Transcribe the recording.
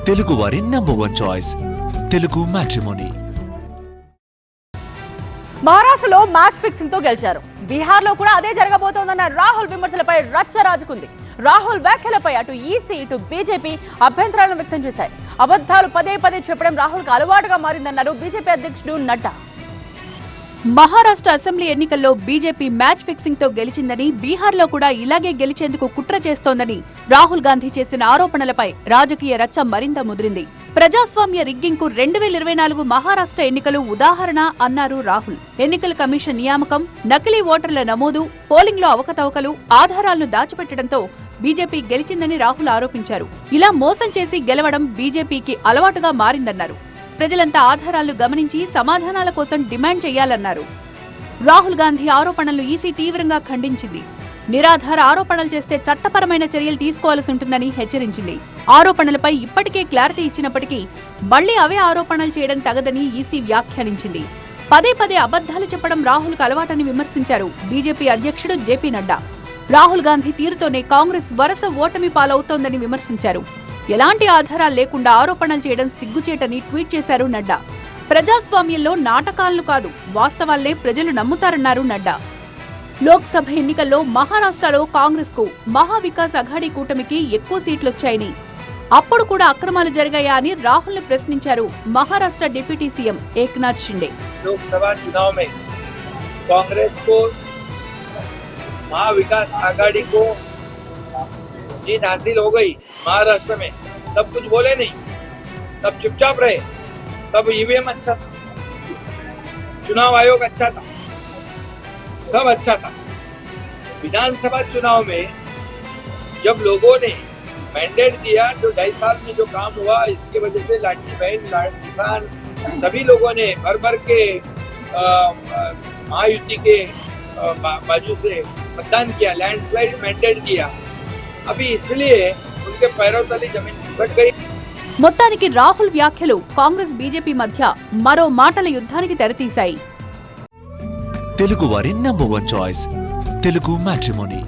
తెలుగు వారి number 1 choice Telugu matrimony. మహారాష్ట్రలో match fixing తో గెలిచారు. బీహార్ లో కూడా అదే జరగబోతోందన్న రాహుల్ విమర్శలపై రచ్చ రాజుకుంది. రాహుల్ వ్యాఖ్యలపై అటు ఈసీ ఇటు బీజేపీ అభ్యంతరాలను వ్యక్తం చేశాయి. అబద్ధాలు పదే పదే చెప్పడం రాహుల్ కు అలవాటుగా మారిందన్నారు బీజేపీ అధ్యక్షుడు నడ్డా. మహారాష్ట్ర అసెంబ్లీ ఎన్నికల్లో బీజేపీ మ్యాచ్ ఫిక్సింగ్ తో గెలిచిందని, బీహార్ లో కూడా ఇలాగే గెలిచేందుకు కుట్ర చేస్తోందని రాహుల్ గాంధీ చేసిన ఆరోపణలపై రాజకీయ రచ్చ మరింత ముదిరింది. ప్రజాస్వామ్య రిగ్గింగ్ కు 2024 మహారాష్ట్ర ఎన్నికలు ఉదాహరణ అన్నారు రాహుల్. ఎన్నికల కమిషన్ నియామకం, నకిలీ ఓటర్ల నమోదు, పోలింగ్ లో అవకతవకలు, ఆధారాలను దాచిపెట్టడంతో బీజేపీ గెలిచిందని రాహుల్ ఆరోపించారు. ఇలా మోసం చేసి గెలవడం బీజేపీకి అలవాటుగా మారిందన్నారు. ప్రజలంతా ఆధారాలను గమనించి సమాధానాల కోసం డిమాండ్ చేయాలన్నారు. రాహుల్ గాంధీ ఆరోపణలను ఈసీ తీవ్రంగా ఖండించింది. నిరాధార ఆరోపణలు చేస్తే చట్టపరమైన చర్యలు తీసుకోవాల్సి ఉంటుందని హెచ్చరించింది. ఆరోపణలపై ఇప్పటికే క్లారిటీ ఇచ్చినప్పటికీ మళ్లీ అవే ఆరోపణలు చేయడం తగదని ఈసీ వ్యాఖ్యానించింది. పదే పదే అబద్ధాలు చెప్పడం రాహుల్ కు అలవాటని విమర్శించారు బీజేపీ అధ్యక్షుడు జేపీ నడ్డా. రాహుల్ గాంధీ తీరుతోనే కాంగ్రెస్ వరుస ఓటమి పాలవుతోందని విమర్శించారు. ఎలాంటి ఆధారాలు లేకుండా ఆరోపణలు చేయడం సిగ్గుచేటని ట్వీట్ చేశారు నడ్డా. ప్రజాస్వామ్యంలో నాటకాలను కాదు, వాస్తవాలనే ప్రజలు నమ్ముతారన్నారు నడ్డా. లోక్సభ ఎన్నికల్లో మహారాష్ట్రలో కాంగ్రెస్ కు మహావికాస్ అఘాడీ కూటమికి ఎక్కువ సీట్లొచ్చాయని, అప్పుడు కూడా అక్రమాలు జరిగాయా అని రాహుల్ ను ప్రశ్నించారు మహారాష్ట్ర డిప్యూటీ సీఎం ఏక్నాథ్ షిండే. लोकसभा चुनाव में कांग्रेस को महाविकास आघाड़ी को जीत हासिल हो गई महाराष्ट्र में, तब कुछ बोले नहीं, तब चुपचाप रहे, तब ईवीएम अच्छा था, चुनाव आयोग अच्छा था, सब अच्छा था. विधानसभा चुनाव में जब लोगों ने मैंडेट दिया तो 2.5 साल में जो काम हुआ, इसके वजह से लाडली बहन, किसान सभी लोगों ने भर भर के महायुति के बाजू से मतदान किया, लैंडस्लाइड मैंडेट दिया. अभी इसलिए उनके पैरों तले जमीन खिसक गई. మొత్తానికి రాహుల్ వ్యాఖ్యలు కాంగ్రెస్ బీజేపీ మధ్య మరో మాటల యుద్ధానికి తెరతీశాయి. తెలుగు వారి నంబర్ 1 చాయిస్ తెలుగు మ్యాట్రిమోనీ.